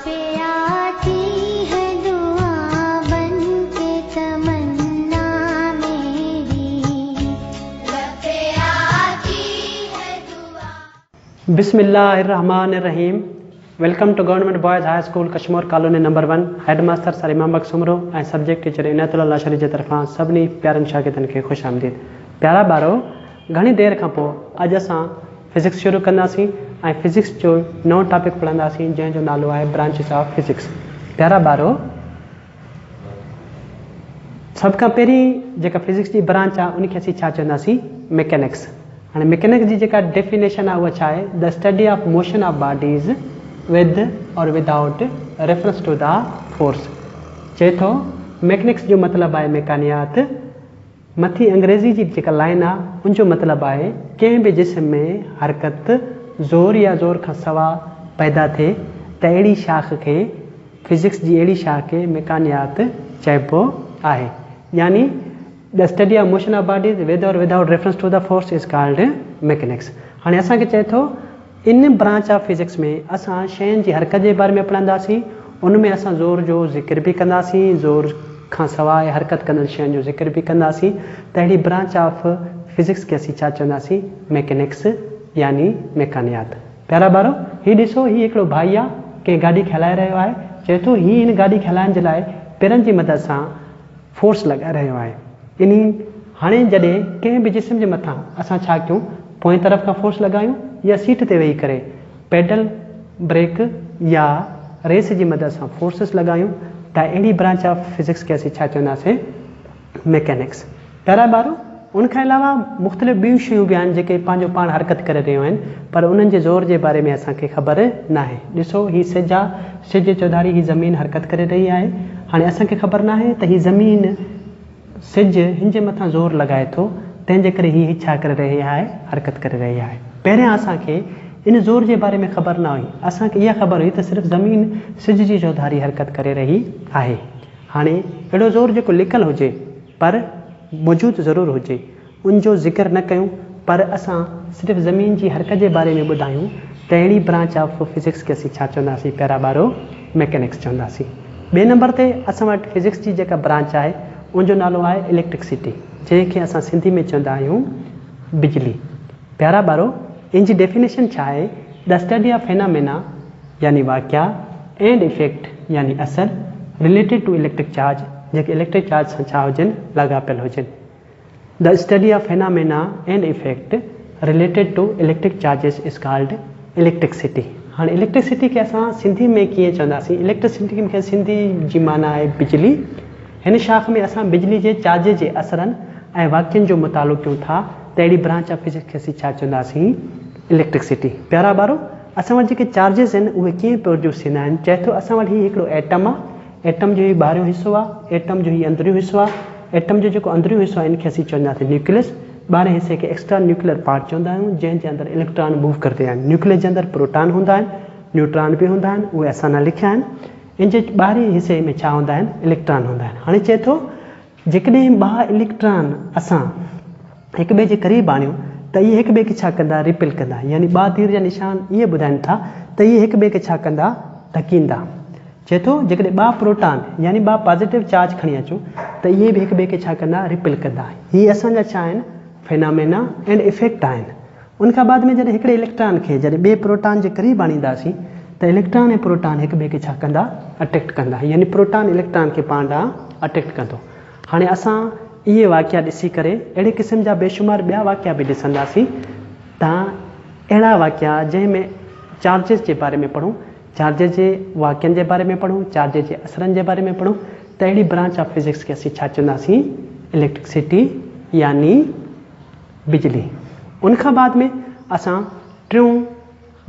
पे आती है दुआ बन के तमन्ना मेरी, लब पे आती है दुआ। बिस्मिल्लाहिर्रहमानिर्रहीम। Welcome to government boys high school Kashmir colony number 1। Head master sir Imam Bakhshumro ऐं सब्जेक्ट टीचर इनायतुल्लाह लाशरी जे तरफ़ां सभिनी प्यारनि शागिर्दनि खे ख़ुशि आमदीद। प्यारा ॿारो, घणी देरि खां पोइ अॼु असां फिज़िक्स शुरू कंदासीं ऐं फिज़िक्स जो नओं टॉपिक पढ़ंदासीं जंहिंजो नालो आहे ब्रांचिस ऑफ फिज़िक्स। प्यारा ॿारो, सभ खां पहिरीं जेका फिज़िक्स जी ब्रांच आहे उनखे असीं छा चवंदासीं? मैकेनिक्स। हाणे मैकेनिक्स जी जेका डेफिनेशन आहे उहा छा आहे? The study of motion of bodies with or without reference to the force. चए थो मैकेनिक्स जो मतिलबु आहे मैकानियात। मथी अंग्रेज़ी जी जेका लाइन आहे उनजो मतिलबु आहे कंहिं बि जिस्म में हरकत ज़ोर या ज़ोर खां सवा पैदा थिए त अहिड़ी शाख खे, फिज़िक्स जी अहिड़ी शाख खे मैकानियात चइबो आहे। यानी the study of motion of bodies with or without reference to the force is called mechanics. हाणे असांखे चए थो इन ब्रांच ऑफ फिज़िक्स में असां शयुनि जी हरकत जे बारे में पढ़ंदासीं। उनमें असां ज़ोर जो ज़िक्र बि कंदासीं, ज़ोर खां सवाइ हरकत कंदड़ शयुनि जो ज़िक्र बि कंदासीं। त अहिड़ी ब्रांच ऑफ फिज़िक्स खे असीं छा चवंदासीं? मैकेनिक्स यानी मैकानियात। प्यारा ॿारो, हीउ ॾिसो, हीउ हिकिड़ो भाई आहे, कंहिं गाॾी खे हलाए रहियो आहे। चए थो हीउ हिन गाॾी खे हलाइण जे लाइ पेरनि जी मदद सां फोर्स लॻाए रहियो आहे। हाणे जॾहिं कंहिं बि जिस्म जे मथां असां छा कयूं? पोएं तरफ़ खां फोर्स लॻायूं या सीट ते वेही करे पैडल ब्रेक या रेस जी मदद सां फोर्सिस लॻायूं त अहिड़ी ब्रांच ऑफ फिज़िक्स खे असीं छा चवंदासीं? मैकेनिक्स। प्यारा ॿारो, उनखां अलावा मुख़्तलिफ़ ॿियूं शयूं बि आहिनि जेके पंहिंजो पाण हरकत करे रहियूं आहिनि, पर उन्हनि जे ज़ोर जे बारे में असांखे ख़बर न आहे। ॾिसो, हीउ सिज आहे, सिज जे चौधारी हीअ ज़मीन हरकत करे रही आहे। हाणे असांखे ख़बर न आहे त हीअ ज़मीन सिज हिन जे मथां ज़ोर लॻाए थो, तंहिंजे करे हीअ छा करे रही आहे? हरकत करे रही आहे। पहिरियां असांखे इन ज़ोर जे बारे में ख़बर न हुई। असांखे इहा ख़बर हुई त सिर्फ़ु ज़मीन सिज जी चौधारी हरकत करे रही आहे। हाणे अहिड़ो ज़ोर जेको लिखियलु हुजे पर मौजूदु ज़रूरु हुजे उनजो ज़िक्र न कयूं, पर असां सिर्फ़ु ज़मीन जी हरकत जे बारे में ॿुधायूं त अहिड़ी ब्रांच ऑफ फिज़िक्स खे असीं छा चवंदासीं? प्यारा ॿारो, मैकेनिक्स चवंदासीं। ॿिए नंबर ते असां वटि फिज़िक्स जी जेका ब्रांच आहे उनजो नालो आहे इलेक्ट्रिसिटी, जंहिंखे असां सिंधी में चवंदा आहियूं बिजली। प्यारा ॿारो, इन जी डेफिनेशन छा आहे? द स्टडी ऑफ फेनामेना यानी वाक़िया एंड इफेक्ट यानी असर रिलेटेड टू इलेक्ट्रिक चार्ज, जेके इलेक्ट्रिक चार्ज सां छा हुजनि? लाॻापियल हुजनि। The study of phenomena and effect related to electric charges is called electricity. हाणे इलेक्ट्रिसिटी खे असां सिंधी में कीअं चवंदासीं? इलेक्ट्रिसिटी खे सिंधी जी माना आहे बिजली। हिन शाख में असां बिजली जे चार्ज जे असरनि ऐं वाक्यनि जो मुतालो कयूं था त अहिड़ी ब्रांच ऑफ फिज़िक्स खे असीं छा चवंदासीं? इलेक्ट्रिसिटी। प्यारा ॿारो, असां वटि जेके चार्जिस आहिनि उहे कीअं प्रोड्यूस थींदा आहिनि? चए थो असां वटि हीउ हिकिड़ो एटम आहे। एटम जो हीउ ॿाहिरियों हिसो आहे, एटम जो हीउ अंदरियों हिसो आहे। एटम जो जेको अंदरियों हिसो आहे इनखे असीं चवंदासीं न्यूक्लियस। ॿाहिरें हिसे खे एक्स्ट्रा न्यूक्लियर पार्ट चवंदा आहियूं, जंहिंजे अंदरि इलेक्ट्रॉन मूव करंदा आहिनि। न्यूक्लियस जे अंदरि प्रोटॉन हूंदा आहिनि, न्यूट्रॉन बि हूंदा आहिनि, उहे असां न लिखिया आहिनि। इन जे ॿाहिरीं हिसे में छा हूंदा आहिनि? इलेक्ट्रॉन हूंदा आहिनि। हाणे चए थो जेकॾहिं ॿ इलेक्ट्रॉन असां हिक ॿिए जे क़रीब आणियूं त इहे हिक ॿिए खे छा कंदा? रिपेल कंदा। यानी ॿ तीर जा निशान इहे ॿुधाइनि था त इहे हिक ॿिए खे छा कंदा? धकींदा। चए थो जेकॾहिं ॿ प्रोटॉन यानी ॿ पॉज़िटिव चार्ज खणी अचूं त इहे बि हिक ॿिए खे छा कंदा? रिपेल कंदा। हीअ असांजा छा आहिनि? फेनामेना एंड इफेक्ट आहिनि। उनखां बाद में जॾहिं हिकिड़े इलेक्ट्रॉन खे जॾहिं ॿिए प्रोटॉन जे क़रीब आणींदासीं त इलेक्ट्रॉन ऐं प्रोटॉन हिक ॿिए खे छा कंदा? अट्रैक्ट कंदा। यानी प्रोटॉन इलेक्ट्रॉन खे पाण ॾांहुं अट्रैक्ट कंदो। हाणे असां इहे वाक़िया ॾिसी करे अहिड़े क़िस्म जा बेशुमार ॿिया वाक़िया बि ॾिसंदासीं। तव्हां अहिड़ा वाक़िया जंहिंमें चार्जिस जे बारे में पढ़ूं, चार्जिस जे वाक़ियनि जे बारे में पढ़ूं, चार्जिस जे असरनि जे बारे में पढ़ूं, त अहिड़ी ब्रांच ऑफ फिज़िक्स खे असीं छा चवंदासीं? इलेक्ट्रिसिटी यानी बिजली। उनखां बाद में असां टियों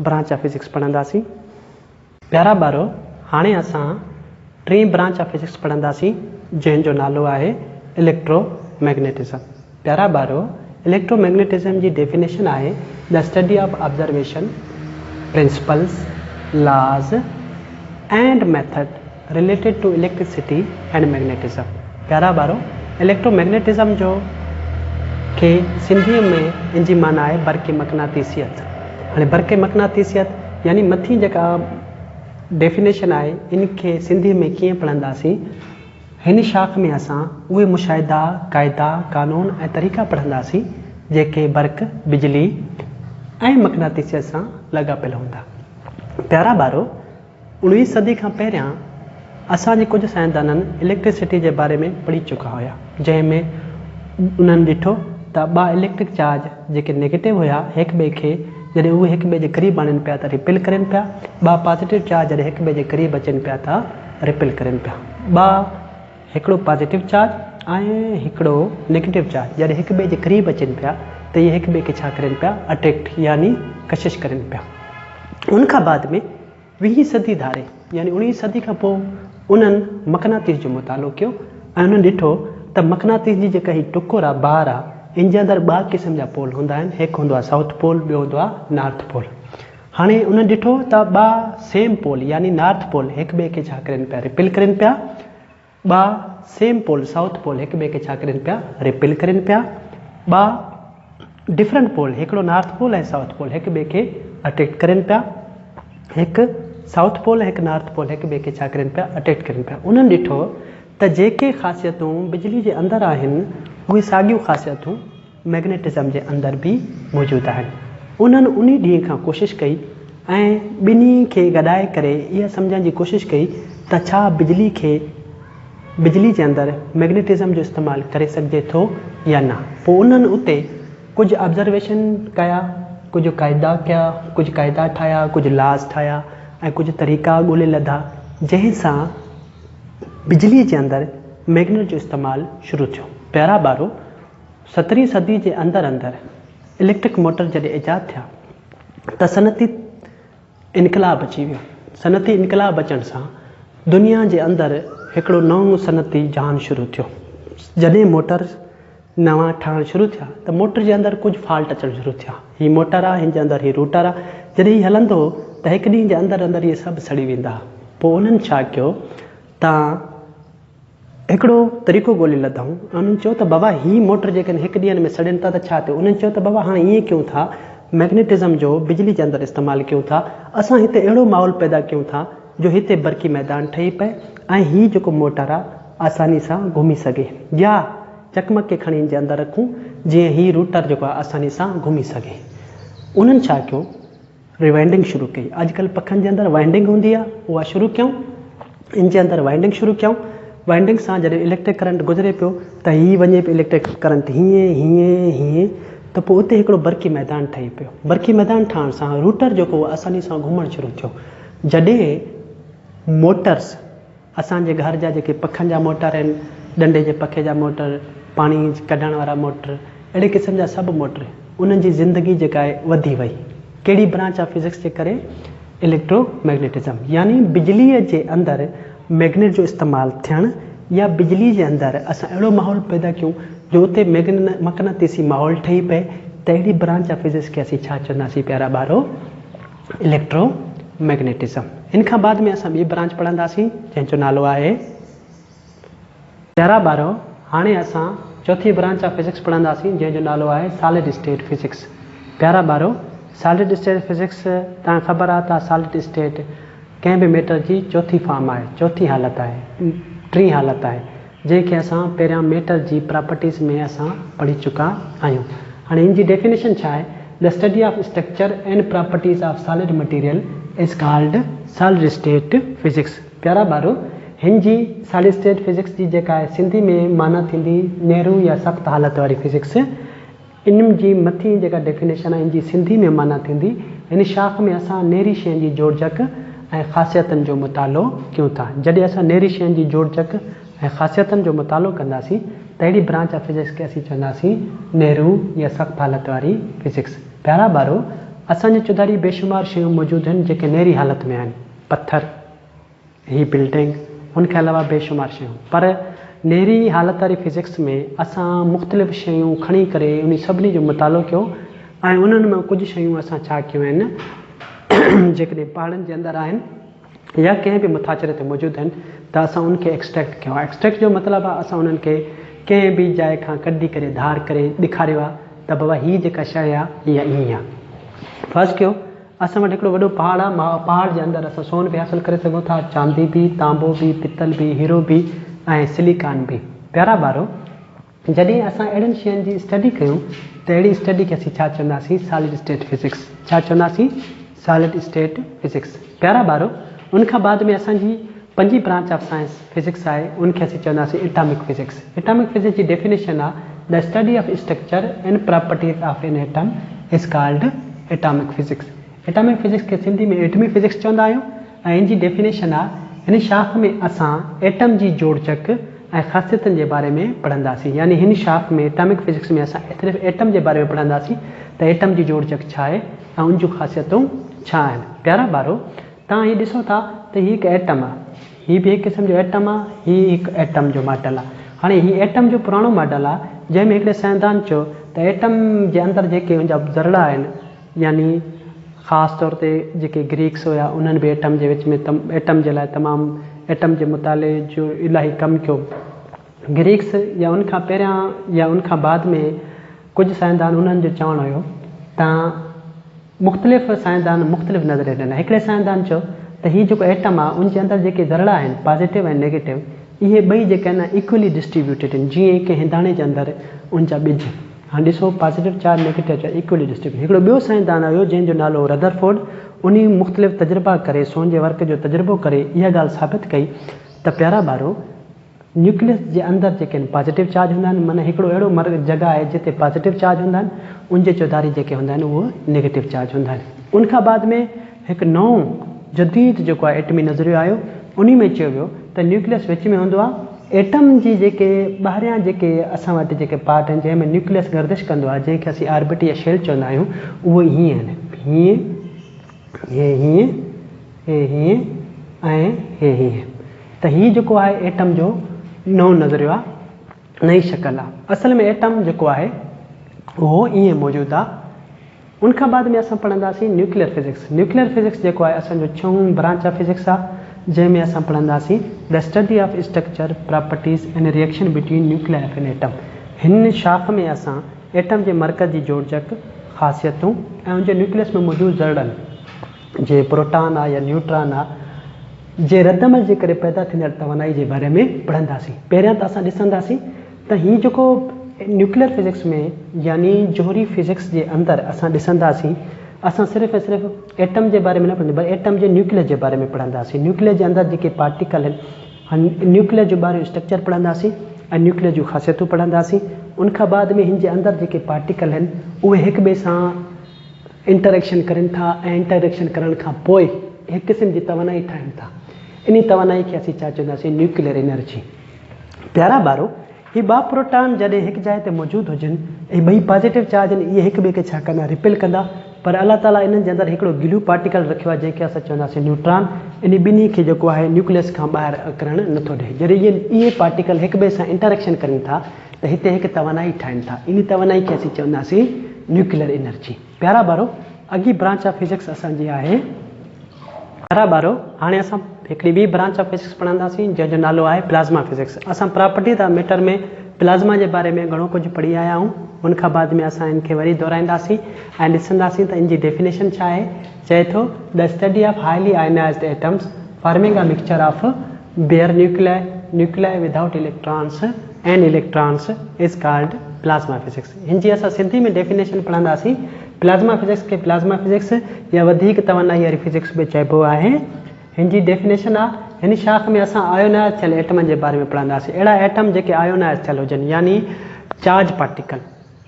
ब्रांच ऑफ फिज़िक्स पढ़ंदासीं। प्यारा ॿारो, हाणे असां टीं ब्रांच ऑफ फिज़िक्स पढ़ंदासीं जंहिंजो नालो आहे इलेक्ट्रोमैग्नेटिज़म। प्यारा ॿारो, इलेक्ट्रोमैग्नेटिज़म जी डेफिनेशन आहे the study of observation principles laws and method related to electricity and magnetism. प्यारा ॿारो, इलेक्ट्रोमैग्नेटिज़म जो खे सिंधीअ में इन जी माना आहे बरक़ी मक़नातीसियत। हाणे बरक़ी मक़नातीसियत यानी मथीं जेका डेफिनेशन आहे इनखे सिंधी में कीअं पढ़ंदासीं। हिन शाख में असां उहे मुशाहिदा, क़ाइदा, कानून ऐं तरीक़ा पढ़ंदासीं जेके बर्क़, बिजली ऐं मक़नातीसियत सां लॻापियल हूंदा। प्यारा ॿारो, 19वीं सदी खां पहिरियां असांजे कुझु साइंसदाननि इलेक्ट्रिसिटी जे बारे में पढ़ी चुका हुया, जंहिंमें उन्हनि ॾिठो त 2 इलेक्ट्रिक चार्ज जेके नेगेटिव हुया हिक ॿिए खे जॾहिं उहे हिक ॿिए जे क़रीब आणनि पिया त रिपेल करनि पिया, 2 पॉजिटिव चार्ज जॾहिं हिक ॿिए जे क़रीब अचनि पिया त रिपेल करनि पिया। हिकिड़ो पॉजिटिव चार्ज ऐं हिकिड़ो नेगेटिव चार्ज जॾहिं हिक ॿिए जे क़रीब अचनि पिया त इहे हिक ॿिए खे छा करनि पिया, अट्रैक्ट यानी कशिश करनि पिया। उनखां बाद में 20वीं सदी धारे यानी 19वीं सदी खां पोइ उन्हनि मक़नातीस जो मुतालो कयो ऐं उन्हनि ॾिठो त मक़नातीस जी जेका हीअ टुकुर आहे, बार आहे, इन जे अंदरि 2 क़िस्म जा पोल हूंदा आहिनि। हिकु हूंदो आहे साउथ पोल, ॿियो हूंदो आहे नॉर्थ पोल। हाणे उन्हनि ॾिठो त 2 सेम पोल यानी नॉर्थ पोल हिक ॿिए खे छा करनि पिया, रिपेल करनि पिया। 2 सेम पोल साउथ पोल हिक ॿिए खे छा करनि पिया, रिपेल करनि पिया। 2 डिफरेंट पोल, हिकिड़ो नॉर्थ पोल ऐं साउथ पोल हिक ॿिए खे अट्रैक्ट करनि पिया। हिकु साउथ पोल हिकु नॉर्थ पोल हिक ॿिए खे छा करनि पिया, अट्रैक्ट करनि पिया। उन्हनि ॾिठो त जेके ख़ासियतूं बिजली जे अंदरि आहिनि उहे साॻियूं ख़ासियतूं मैग्नेटिज़म जे अंदरि बि मौजूदु आहिनि। उन्हनि उन ॾींहं खां कोशिशि कई ऐं ॿिन्ही खे गॾाए करे इहा सम्झण जी कोशिशि कई त छा बिजली जे अंदरि मैग्नेटिज़म जो इस्तेमालु करे सघिजे थो या न। पोइ उन्हनि उते कुझु ऑब्ज़र्वेशन कया, कुझु क़ाइदा कया, कुझु क़ाइदा ठाहिया, कुझु लॉस ठाहिया ऐं कुझु तरीक़ा ॻोल्हे लधा जंहिंसां बिजली जे अंदरि मैग्नेट जो इस्तेमालु शुरू थियो। प्यारा ॿारो, 17वीं सदी जे अंदरि इलेक्ट्रिक मोटर जॾहिं ईजाद थिया त सनती इनकलाब अची वियो। सनती इनकलाब अचण सां दुनिया जे अंदरि हिकिड़ो नओं सनती जहान शुरू थियो। जॾहिं मोटर नवां ठहणु शुरू थिया त मोटर जे अंदरि कुझु फॉल्ट अचणु शुरू थिया। हीअ मोटर आहे, हिन जे अंदरि हीअ रूटर आहे। जॾहिं हीअ हलंदो त हिकु ॾींहं जे अंदरि इहे सभु सड़ी वेंदा। पोइ उन्हनि छा कयो, तव्हां हिकिड़ो तरीक़ो ॻोल्हे लथऊं। उन्हनि चयो त बाबा हीअ मोटर जेकॾहिं हिकु ॾींहं में सड़नि था त छा थियो। उन्हनि चयो त बाबा हाणे ईअं कयूं था, मैग्नेटिज़म जो बिजली जे अंदरि इस्तेमालु कयूं था। असां हिते अहिड़ो माहौल पैदा कयूं था जो हिते बरक़ी मैदान ठही पए ऐं हीअ जेको मोटर आहे आसानी सां घुमी सघे, या चकमक खे खणी जे अंदरि रखूं जीअं हीअ रूटर जेको आहे आसानी सां घुमी सघे। उन्हनि छा कयो, रिवाइंडिंग शुरू कई। अॼुकल्ह पखनि जे अंदरि वाइंडिंग हूंदी आहे, उहा शुरू कयूं। इन जे अंदरि वाइंडिंग शुरू कयूं। वाइंडिंग सां जॾहिं इलेक्ट्रिक करंट गुज़रे पियो त हीअ वञे पियो इलेक्ट्रिक करंट हीअं त पोइ उते हिकिड़ो बरक़ी मैदान ठही पियो। बरक़ी मैदान ठहण सां रूटर जेको आसानी सां घुमणु शुरू थियो। जॾहिं मोटर्स असांजे घर जा जेके पखनि जा मोटर आहिनि, डंडे जे पखे जा मोटर, पाणी कढण वारा मोटर, अहिड़े क़िस्म जा सभु मोटर, उन्हनि जी ज़िंदगी जेका आहे वधी वई। कहिड़ी ब्रांच ऑफ फिज़िक्स जे करे, इलेक्ट्रोमैग्नेटिज़म, यानी बिजलीअ जे अंदरि मैग्नेट जो इस्तेमालु थियणु या बिजली जे अंदरि असां अहिड़ो माहौल पैदा कयूं जो उते मक़नातीसी माहौल ठही पए त अहिड़ी ब्रांच ऑफ फिज़िक्स खे असीं छा चवंदासीं प्यारा ॿारो, इलेक्ट्रोमैग्नेटिज़म। इन खां बाद में असां ॿी ब्रांच पढ़ंदासीं जंहिंजो नालो आहे, प्यारा ॿारो हाणे असां चौथी ब्रांच ऑफ फिज़िक्स पढ़ंदासीं जंहिंजो नालो आहे सॉलिड स्टेट फिज़िक्स। प्यारा ॿारो, सॉलिड स्टेट फिज़िक्स तव्हां ख़बर आहे त सॉलिड स्टेट कंहिं बि मैटर जी चौथी फॉर्म आहे, चौथी हालत आहे, टी हालत आहे, जंहिंखे असां पहिरियां मैटर जी प्रॉपर्टीज़ में असां पढ़ी चुका आहियूं। हाणे इन जी डेफिनेशन छा आहे, the study of structure and properties of solid material is called solid state physics. प्यारा ॿारो, हिन जी सॉलिड स्टेट फिज़िक्स जी जेका आहे सिंधी में माना थींदी नेहरू या सख़्त हालत वारी फिज़िक्स। इन जी मथी जेका डेफिनेशन आहे इन जी सिंधी में माना थींदी, हिन शाख में असां नेरी शयुनि जी जोड़जक ऐं ख़ासियतनि जो मुतालो कयूं था। जॾहिं असां नेरी शयुनि जी जोड़जक ऐं ख़ासियतनि जो मुतालो कंदासीं त अहिड़ी ब्रांच ऑफ फिज़िक्स खे असीं चवंदासीं नेहरू या सख़्त हालत वारी फिज़िक्स। प्यारा ॿारो, असांजे चुधारी बेशुमार शयूं मौजूदु आहिनि जेके नेरी हालत में आहिनि, पत्थर, ही बिल्डिंग, उनखे अलावा बेशुमार शयूं। पर नेरी हालत वारी फिज़िक्स में असां मुख़्तलिफ़ शयूं खणी करे उन सभिनी जो मुतालो कयो ऐं उन्हनि में कुझु शयूं असां छा कयूं आहिनि, जेकॾहिं पहाड़नि जे अंदरि आहिनि या कंहिं बि मुथाचिरे ते मौजूदु आहिनि त असां उनखे एक्सट्रैक्ट कयो आहे। एक्सट्रैक्ट जो मतिलबु आहे असां उन्हनि खे कंहिं बि जाइ खां कढी करे धार करे ॾेखारियो आहे त बाबा हीअ जेका शइ आहे हीअ ईअं आहे। फर्स्ट कयो, असां वटि हिकिड़ो वॾो पहाड़ आहे, पहाड़ जे अंदरि असां सोन बि हासिलु करे सघूं था, चांदी बि, तांबो बि, पितल बि, हीरो बि ऐं सिलिकॉन बि। प्यारा ॿारो, जॾहिं असां अहिड़ियुनि शयुनि जी स्टडी कयूं त अहिड़ी स्टडी खे असीं छा चवंदासीं? Solid state physics. छा चवंदासीं? Solid state physics. प्यारा ॿारो, उनखां बाद में असांजी पंजी ब्रांच ऑफ साइंस फिज़िक्स आहे, उनखे असीं चवंदासीं एटॉमिक फिज़िक्स। एटॉमिक फिज़िक्स जी डेफिनेशन आहे the study of structure and properties of an atom is called atomic physics. Atomic physics खे सिंधी में एटमी फिज़िक्स चवंदा आहियूं ऐं इन जी डेफिनेशन आहे, हिन शाख में असां एटम जी जोड़जक ऐं ख़ासियतुनि जे बारे में पढ़ंदासीं। यानी हिन शाख में एटॉमिक फिज़िक्स में असां सिर्फ़ु एटम जे बारे में पढ़ंदासीं त एटम जी जोड़जक छा आहे ऐं उन जूं ख़ासियतूं छा आहिनि। प्यारा ॿारो, तव्हां हीअ ॾिसो था त हीअ हिकु एटम आहे, हीअ बि हिकु क़िस्म जो एटम आहे, हीअ हिकु एटम जो मॉडल आहे। हाणे हीअ एटम जो पुराणो मॉडल आहे जंहिंमें हिकिड़े साइंसदान चयो त एटम जे अंदरि जेके हुनजा ज़रड़ा आहिनि, यानी ख़ासि तौर ते जेके ग्रीक्स हुया उन्हनि बि एटम जे विच में एटम जे लाइ तमामु एटम जे मुताले जो इलाही कमु कयो। ग्रीक्स या उनखां पहिरियां या उनखां बाद में कुझु साइंसदान उन्हनि जो चवणु हुयो त मुख़्तलिफ़ साइंसदान मुख़्तलिफ़ नज़रिए ॾिना। हिकिड़े साइंसदान चयो त हीअ जेको एटम आहे उनजे अंदरि जेके ज़रड़ा आहिनि पॉज़िटिव ऐं नेगेटिव, इहे ॿई जेके आहिनि इक्वली डिस्ट्रीब्यूटेड आहिनि, जीअं हिकु हिंदाणे जे अंदरि उनजा ॿिज। हाणे ॾिसो, positive charge negative charge equally distribute. हिकिड़ो ॿियो साइंसदान हुयो जंहिंजो नालो रदरफोर्ड, उन मुख़्तलिफ़ तजुर्बा करे सोन जे वर्क जो तजुर्बो करे इहा ॻाल्हि साबित कई त प्यारा ॿारो, न्यूक्लियस जे अंदरि जेके आहिनि पॉज़िटिव चार्ज हूंदा आहिनि, माना हिकिड़ो अहिड़ो जॻह आहे जिते पॉज़िटिव चार्ज हूंदा आहिनि, उनजे चौधारी जेके हूंदा आहिनि उहे नेगेटिव चार्ज हूंदा आहिनि। उनखां बाद में हिकु नओं जदीद जेको आहे एटमी नज़रियो आयो, उन में चयो वियो त न्यूक्लियस विच में हूंदो आहे। एटम जी जेके ॿाहिरियां जेके असां वटि जेके पार्ट आहिनि जंहिंमें न्यूक्लियस गर्दिश कंदो आहे, जंहिंखे असीं ऑर्बिट या शेल चवंदा आहियूं, उहे हीअं आहिनि, हीअं, हे हीअं, हे हीअं ऐं हे हीअं। त हीअ जेको आहे एटम जो नओं नज़रियो आहे, नई शकल आहे। असल में एटम जेको आहे उहो ईअं मौजूदु आहे। उनखां बाद में असां पढ़ंदासीं न्यूक्लियर फिज़िक्स। न्यूक्लियर फिज़िक्स जेको आहे असांजो 6वीं ब्रांच ऑफ फिज़िक्स आहे, जंहिंमें असां पढ़ंदासीं the study of structure properties and reaction between nuclear of an atom. हिन शाख में असां एटम जे मर्कज़ जी जोड़जक, ख़ासियतूं ऐं उनजे न्यूक्लियस में मौजूदु ज़रड़नि जे प्रोटॉन आहे या न्यूट्रॉन आहे जे रदमल जे करे पैदा थींदड़ तवानाई जे बारे में पढ़ंदासीं। पहिरियां त असां ॾिसंदासीं त हीअ जेको न्यूक्लियर फिज़िक्स में यानी जोहरी फिज़िक्स जे अंदरि असां ॾिसंदासीं, असां सिर्फ़ु ऐं सिर्फ़ु एटम जे बारे में न पढ़ंदासीं, बल्कि एटम जे न्यूक्लियस जे बारे में पढ़ंदासीं। न्यूक्लियस जे अंदरि जेके पार्टिकल आहिनि, न्यूक्लियस जो बारे में स्ट्रक्चर पढ़ंदासीं ऐं न्यूक्लियस जूं ख़ासियतूं पढ़ंदासीं। उनखां बाद में हिन जे अंदरि जेके पार्टिकल आहिनि उहे हिक ॿिए सां इंटरेक्शन करनि था ऐं इंटरेक्शन करण खां पोइ हिकु क़िस्म जी तवानाई ठाहिनि था। इन तवानाई खे असीं छा चवंदासीं? Nuclear energy. प्यारा ॿारो, हीअ ॿ प्रोटॉन जॾहिं हिकु जाइ ते मौजूदु हुजनि ऐं ॿई पॉज़िटिव चार्ज आहिनि, इहे हिक ॿिए खे छा कंदा? रिपेल कंदा। पर अल्लाह ताला इन्हनि जे अंदरि हिकिड़ो गिलू पार्टिकल रखियो आहे जंहिंखे असां चवंदासीं न्यूट्रॉन। इन ॿिन्ही खे जेको आहे न्यूक्लियस खां ॿाहिरि अकरणु नथो ॾिए। जॾहिं इहे पार्टिकल हिक ॿिए सां इंटरेक्शन करनि था त हिते हिकु तवानाई ठाहिनि था। इन तवानाई खे असीं चवंदासीं न्यूक्लियर एनर्जी। प्यारा ॿारो, अॻी ब्रांच ऑफ फिज़िक्स असांजी आहे। प्यारा ॿारो, हाणे असां हिकिड़ी ॿी ब्रांच ऑफ फिज़िक्स पढ़ंदासीं जंहिंजो नालो आहे प्लाज़्मा फिज़िक्स। असां प्रॉपर्टीज़ ऑफ मैटर में प्लाज़्मा जे बारे में घणो कुझु पढ़ी आया आहियूं। उनखां बाद में असां इनखे वरी दोहराईंदासीं ऐं ॾिसंदासीं त इन जी डेफिनेशन छा आहे। चए थो the study of highly ionized atoms forming a mixture of bare nuclei without electrons and electrons is called plasma physics. हिन जी असां सिंधी में डेफिनेशन पढ़ंदासीं। प्लाज़्मा फिज़िक्स खे प्लाज़्मा फिज़िक्स या वधीक तवानाई वारी फिज़िक्स बि चइबो आहे। हिन जी डेफिनेशन आहे, हिन शाख में असां आयोनाइज़ थियल एटमनि जे बारे में पढ़ंदासीं। अहिड़ा एटम जेके आयोनाइज़ थियल हुजनि, यानी चार्ज पार्टिकल।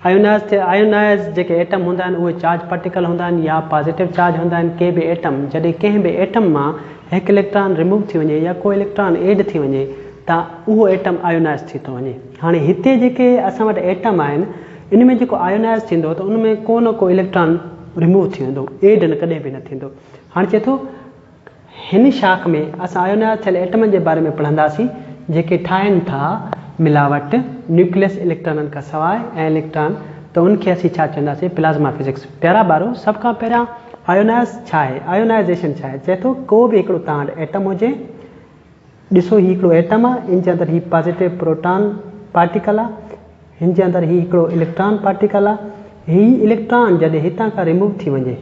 आयोनाइज़ जेके एटम हूंदा आहिनि उहे चार्ज पार्टिकल हूंदा आहिनि या पॉज़िटिव चार्ज हूंदा आहिनि। के बि एटम जॾहिं कंहिं बि एटम मां हिकु इलेक्ट्रॉन रिमूव थी वञे या को इलेक्ट्रॉन एड थी वञे त उहो एटम आयोनाइज़ थी थो वञे। हाणे हिते जेके असां वटि एटम आहिनि, इन में जेको आयोनाइज़ थींदो त उन में को न को इलेक्ट्रॉन रिमूव थी वेंदो, एड न कॾहिं बि न थींदो। हाणे चए थो हिन शाख में असां आयोनाइज़ थियल एटमनि जे बारे में पढ़ंदासीं जेके ठाहिनि था मिलावट न्यूक्लियस इलेक्ट्रॉननि खां सवाइ ऐं इलेक्ट्रॉन, त उनखे असीं छा चवंदासीं? Plasma physics. प्यारा ॿारो, सभ खां पहिरियां आयोनाइज़ छा आहे? आयोनाइज़ेशन छा आहे? चए थो को बि हिकिड़ो तव्हां वटि एटम हुजे, ॾिसो हीउ हिकिड़ो एटम आहे, इन जे अंदरि हीउ पॉज़िटिव प्रोटॉन पार्टिकल आहे, हिन जे अंदरि हीउ हिकिड़ो इलेक्ट्रॉन पार्टिकल आहे। हीउ इलेक्ट्रॉन जॾहिं हितां खां रिमूव थी वञे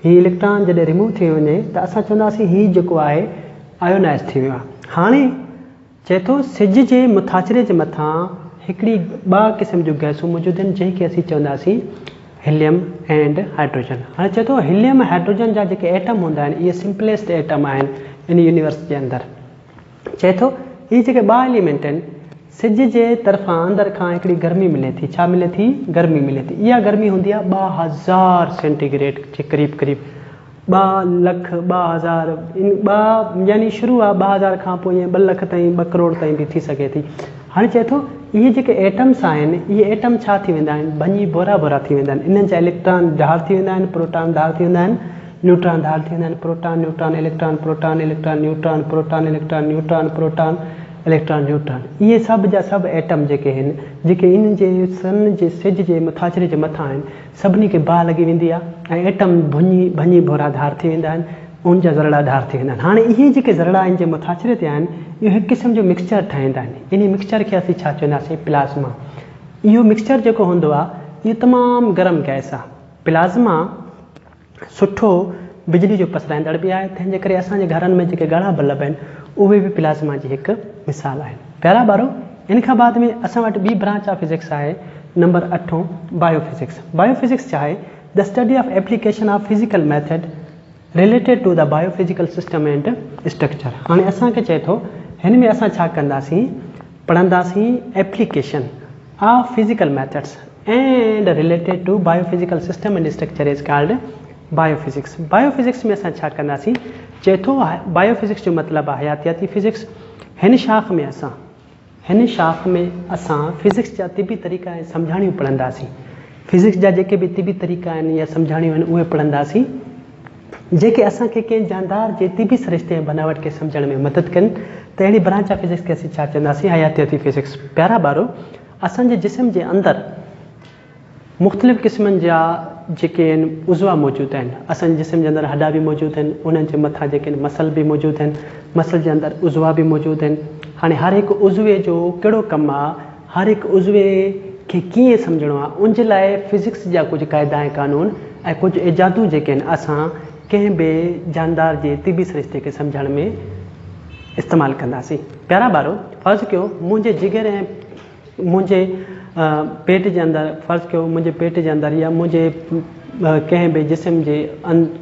हीउ इलेक्ट्रॉन जॾहिं रिमूव थी वञे त असां चवंदासीं हीउ जेको आहे आयोनाइज़ थी वियो आहे। हाणे चए थो सिज जे मुथाछिरे जे मथां हिकिड़ी 2 क़िस्म जूं गैसूं मौजूदु आहिनि जंहिंखे असीं चवंदासीं हीलियम एंड हाइड्रोजन। हाणे चए थो हीलियम ऐं हाइड्रोजन जा जेके एटम हूंदा आहिनि इहे सिंपलेस्ट एटम आहिनि इन यूनिवर्स जे अंदरि। चए थो इहे जेके 2 एलिमेंट आहिनि सिज जे तरफ़ां अंदरि खां हिकिड़ी गर्मी मिले थी। छा मिले थी? गर्मी मिले थी। इहा गर्मी हूंदी आहे 2000 सेंटीग्रेड जे क़रीब क़रीब 2 लख 2000 यानी शुरू आहे 2000 खां पोइ ईअं 2 लख ताईं 2 करोड़ ताईं बि थी सघे थी। हाणे चए थो इहे जेके एटम्स आहिनि इहे एटम छा थी वेंदा आहिनि? भञी बोरा बोरा थी वेंदा आहिनि। इन्हनि जा इलेक्ट्रॉन धार थी वेंदा आहिनि, प्रोटॉन धार थी वेंदा आहिनि, न्यूट्रॉन धार थी वेंदा आहिनि। Proton neutron electron proton electron neutron proton electron neutron proton electron neutron इहे सभु जा सभु एटम जेके आहिनि जेके इन जे सन जे सिज जे मुथाछिरे जे मथां आहिनि सभिनी खे बाहि लॻी वेंदी आहे ऐं एटम भञी बोरा धार थी वेंदा आहिनि, उन जा ज़रड़ा धार थी वेंदा आहिनि। हाणे इहे जेके ज़रड़ा आहिनि जे मुथाछिरे ते आहिनि इहो हिकु क़िस्म जो मिक्सचर ठाहींदा आहिनि। इन मिक्सचर खे असीं छा चवंदासीं? प्लाज़्मा। इहो मिक्सचर जेको हूंदो आहे इहो तमामु गरम गैस आहे। प्लाज़्मा सुठो बिजली जो पसराईंदड़ बि आहे, तंहिंजे करे असांजे घरनि में जेके ॻाढ़ा बल्ब आहिनि उहे बि प्लाज़्मा जी हिकु मिसाल आहिनि। प्यारा ॿारो, इन खां बाद में असां वटि ॿी ब्रांच ऑफ फिज़िक्स आहे नंबर 8 बायोफिज़िक्स। बायोफिज़िक्स छा आहे? The study of application of physical method related to the biophysical system and structure. हाणे असांखे चए थो हिन में असां छा कंदासीं? पढ़ंदासीं application of physical methods and related to biophysical system and structure is called biophysics. Biophysics में असां छा कंदासीं? चए थो बायोफिज़िक्स जो मतिलबु आहे हयातियाती फिज़िक्स। हिन शाख में असां फिज़िक्स जा तिबी तरीक़ा ऐं सम्झाणियूं पढ़ंदासीं। फिज़िक्स जा जेके बि तिबी तरीक़ा आहिनि या सम्झाणियूं आहिनि उहे पढ़ंदासीं जेके असांखे कंहिं जानदार जे तिबी सरिश्ते ऐं बनावट खे सम्झण में मदद कनि। त अहिड़ी ब्रांच ऑफ फिज़िक्स खे असीं छा चवंदासीं? हयातियाती फिज़िक्स। प्यारा ॿारो, असांजे जिस्म जे अंदरि मुख़्तलिफ़ क़िस्मनि जा जेके आहिनि उज़वा मौजूदु आहिनि। असांजे जिस्म जे अंदरि हॾा बि मौजूदु आहिनि, उन्हनि जे मथां जेके आहिनि मसल बि मौजूदु आहिनि, मसल जे अंदरि उज़वा बि मौजूदु आहिनि। हाणे हर हिकु उज़वे जो कहिड़ो कमु आहे, हर हिकु उज़वे खे कीअं सम्झणो आहे, उन जे लाइ फिज़िक्स जा कुझु क़ाइदा ऐं क़ानून ऐं कुझु इजादूं जेके आहिनि असां कंहिं बि जानदार जे तिबी सरिश्ते खे सम्झण में इस्तेमालु कंदासीं। प्यारा ॿारो, फ़र्ज़ु कयो मुंहिंजे जिगर ऐं मुंहिंजे पेट जे अंदरि, फ़र्ज़ु कयो मुंहिंजे पेट जे अंदरि या मुंहिंजे कंहिं बि जिस्म जे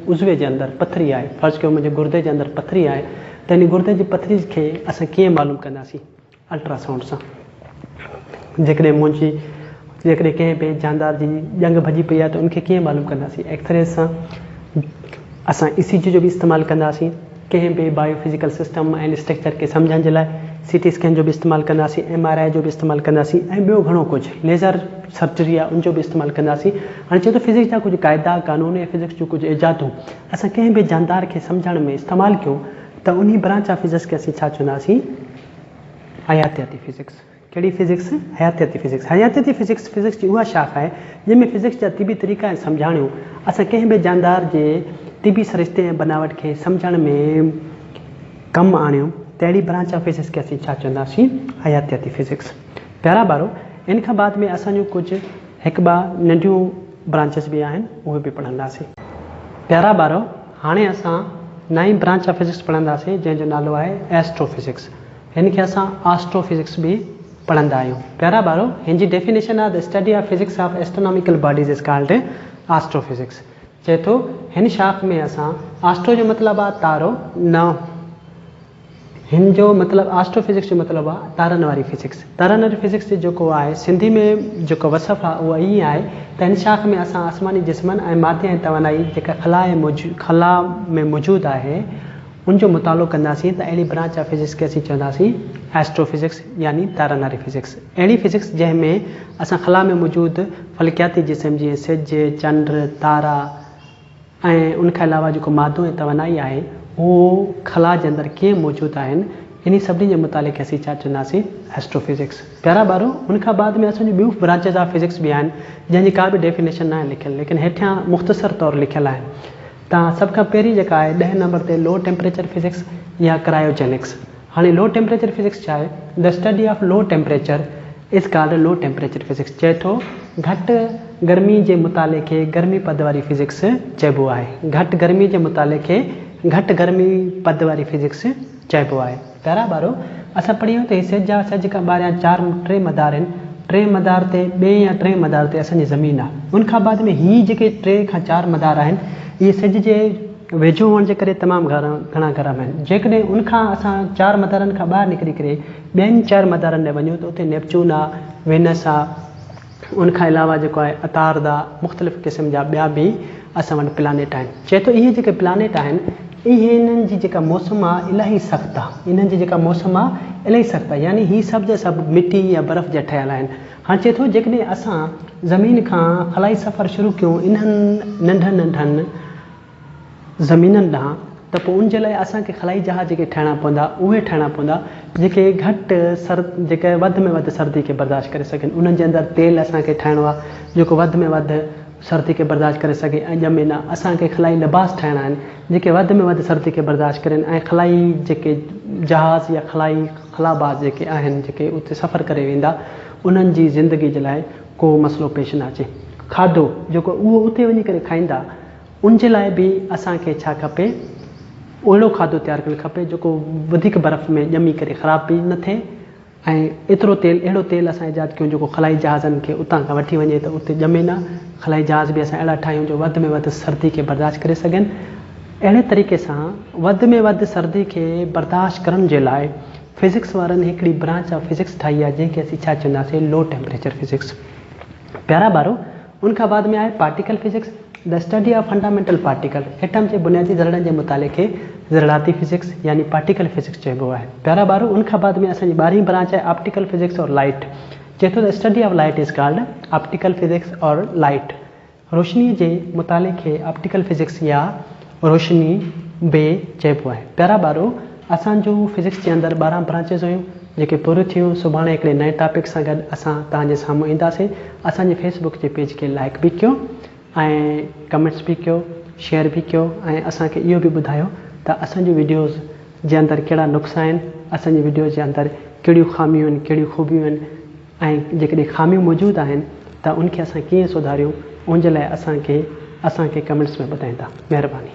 उज़वे जे अंदरि पथरी आहे। फ़र्ज़ु कयो मुंहिंजे गुर्दे जे अंदरि पथरी आहे, त इन गुर्दे जी पथरी खे असां कीअं मालूम कंदासीं? अल्ट्रासाउंड सां। जेकॾहिं कंहिं बि जानदार जी ॼंग भॼी पई आहे त उनखे कीअं मालूम कंदासीं? एक्सरे सां। असां ECG जो बि इस्तेमालु कंदासीं कंहिं बि बायोफिज़िकल सिस्टम ऐं स्ट्रक्चर खे सम्झण जे लाइ। CT स्कैन जो बि इस्तेमालु कंदासीं, MRI जो बि इस्तेमालु कंदासीं ऐं ॿियो घणो कुझु लेज़र सर्जरी आहे उनजो बि इस्तेमालु कंदासीं। हाणे चए थो फिज़िक्स जा कुझु क़ाइदा क़ानून ऐं फिज़िक्स जूं कुझु इजादूं असां कंहिं बि जानदार खे सम्झण में इस्तेमालु कयूं त उन ब्रांच ऑफ फिज़िक्स खे असीं छा चवंदासीं? हयातियाती फिज़िक्स। कहिड़ी फिज़िक्स? हयातियाती फिज़िक्स। हयातियाती फिज़िक्स फिज़िक्स जी उहा शाख आहे जंहिंमें फिज़िक्स जा तिबी तरीक़ा ऐं सम्झाणियूं असां कंहिं बि जानदार जे तिबी सरिश्ते ऐं बनावट खे सम्झण में कमु आणियूं त अहिड़ी ब्रांच ऑफ फिज़िक्स खे असीं छा चवंदासीं? हयातियाती फिज़िक्स। प्यारा ॿारो, इन खां बाद में असांजूं कुझु 1-2 नंढियूं ब्रांचिस बि आहिनि उहे बि पढ़ंदासीं। प्यारा ॿारो, हाणे असां 9 ब्रांच ऑफ फिज़िक्स पढ़ंदासीं जंहिंजो नालो आहे एस्ट्रोफिज़िक्स। हिन खे असां एस्ट्रोफिज़िक्स बि पढ़ंदा आहियूं। प्यारा ॿारो, हिन जी डेफिनेशन आहे the study of physics of astronomical bodies is called astrophysics. चए थो हिन शाख में असां एस्ट्रो जो मतिलबु आहे तारो, न हिन जो मतिलबु एस्ट्रोफिज़िक्स जो मतिलबु आहे तारनि वारी फिज़िक्स। तारनि वारी फिज़िक्स जेको आहे सिंधी में जेको वसफ़ आहे उहा ईअं आहे त हिन शाख में असां आसमानी जिस्मनि ऐं मादे ऐं तवानाई जेका ख़ला में मौजूदु आहे उनजो मुतालो कंदासीं त अहिड़ी ब्रांच ऑफ फिज़िक्स खे असीं चवंदासीं एस्ट्रोफिज़िक्स यानी तारनि वारी फिज़िक्स। अहिड़ी फिज़िक्स जंहिंमें असां ख़ला में मौजूदु फलकियाती जिस्म जीअं सिज, चंड, तारा ऐं उनखां अलावा जेको मादो ऐं तवानाई आहे उहो ख़ला जे अंदरि कीअं मौजूदु आहिनि इन सभिनी जे मुताले खे असीं छा चवंदासीं? एस्ट्रोफिज़िक्स। प्यारा ॿारो, उनखां बाद में असांजूं ॿियूं ब्रांचिस ऑफ फिज़िक्स बि आहिनि जंहिंजी का बि डेफिनेशन न आहे लिखियलु, लेकिन हेठियां मुख़्तसर तौरु लिखियलु आहिनि। तव्हां सभ खां पहिरीं जेका आहे 10 नंबर ते लो टेम्परेचर फिज़िक्स या क्रायोजेनिक्स। हाणे लो टेम्परेचर फिज़िक्स छा आहे? The study of low temperature is called low temperature physics. चए थो घटि गर्मी जे मुताले खे गर्मी पद वारी फिज़िक्स चइबो आहे। घटि गर्मी जे मुताले खे घटि गर्मी पद वारी फिज़िक्स चइबो आहे। प्यारा ॿारो, असां पढ़ियो त सिज खां ॿाहिरियां टे मदार आहिनि। टे मदार ते ॿिए या टे मदार ते असांजी ज़मीन आहे। उनखां बाद में हीअ जेके 3 खां 4 मदार आहिनि इहे सिज जे वेझो हुअण जे करे तमामु घणा गरम आहिनि। जेकॾहिं उनखां असां 4 मदारनि खां ॿाहिरि निकिरी करे ॿियनि 4 मदारनि में वञूं त उते नेपच्यून आहे, वेनस आहे, उनखां अलावा जेको आहे अतार्द आहे, मुख़्तलिफ़ क़िस्म जा ॿिया बि असां वटि प्लानेट आहिनि। चए थो इहे जेके प्लानेट आहिनि इहे इन्हनि जी जेका मौसम आहे इलाही सख़्तु आहे। इन्हनि जी जेका मौसम आहे इलाही सख़्तु आहे, यानी हीअ सभु जा सभु मिटी या बर्फ़ जा ठहियल आहिनि। हाणे चए थो जेकॾहिं असां ज़मीन खां ख़लाई सफ़र शुरू कयूं इन्हनि नंढनि ज़मीननि ॾांहुं त पोइ उन जे लाइ असांखे ख़लाई जहाज़ जेके ठाहिणा पवंदा उहे ठाहिणा पवंदा जेके जेके वधि में वधि सर्दी खे बर्दाश्त करे सघनि। उन्हनि जे अंदरि तेल असांखे ठाहिणो आहे जेको वधि में वधि सर्दी खे बर्दाश्त करे सघे। ऐं ॼमे न असांखे ख़लाई लिबास ठाहिणा आहिनि जेके वधि में वधि सर्दी खे बर्दाश्त कनि। ऐं ख़लाई जेके जहाज़ या ख़लाबाज़ जेके आहिनि जेके उते सफ़र करे वेंदा उन्हनि जी ज़िंदगी जे लाइ को मसइलो पेश न अचे। खाधो जेको उहो उते वञी करे खाईंदा उन जे लाइ बि असांखे छा खपे, अहिड़ो खाधो तयारु करणु खपे जेको वधीक बर्फ़ में ॼमी करे ख़राब बि न थिए। ऐं अहिड़ो तेल असां ईजाद कयूं जेको ख़लाई जहाज़नि खे उतां खां वठी वञे त उते ॼमे न। ख़लाई जहाज़ बि असां अहिड़ा ठाहियूं जो वधि में वधि सर्दी खे बर्दाश्त करे सघनि। अहिड़े तरीक़े सां वधि में वधि सर्दी खे बर्दाश्त करण जे लाइ फिज़िक्स वारनि हिकिड़ी ब्रांच ऑफ फिज़िक्स ठाही आहे जंहिंखे असीं छा चवंदासीं, लो टेम्परेचर फिज़िक्स। प्यारा ॿारो, उनखां बाद में आहे particle physics, the study of fundamental particle. Atom जे बुनियादी ज़रड़नि जे मुताले खे ज़राती फिज़िक्स यानी पार्टिकल फिज़िक्स चइबो आहे। प्यारा ॿारो, उनखां बाद में असांजी 12वीं ब्रांच आहे ऑप्टिकल फिज़िक्स और लाइट। चए थो the study of light is called optical physics और लाइट। रोशनी जे मुताले खे ऑप्टिकल फिज़िक्स या रोशनी बे चइबो आहे। प्यारा ॿारो, असांजो फिज़िक्स जे अंदरि 12 ब्रांचिस हुयूं जेके पूरी थियूं। सुभाणे हिकिड़े नए टॉपिक सां गॾु असां तव्हांजे साम्हूं ईंदासीं। असांजे फेसबुक जे पेज खे लाइक बि कयो ऐं कमेंट्स बि कयो, शेयर बि कयो ऐं असांखे इहो बि ॿुधायो त असांजी वीडियोज़ जे अंदरि कहिड़ा नुक़्सा आहिनि, असांजी वीडियोज़ जे अंदरि कहिड़ियूं ख़ामियूं आहिनि, कहिड़ियूं ख़ूबियूं आहिनि ऐं जेकॾहिं ख़ामियूं मौजूदु आहिनि त उनखे असां कीअं सुधारियूं उन जे लाइ असांखे कमेंट्स में ॿुधाईंदा। महिरबानी।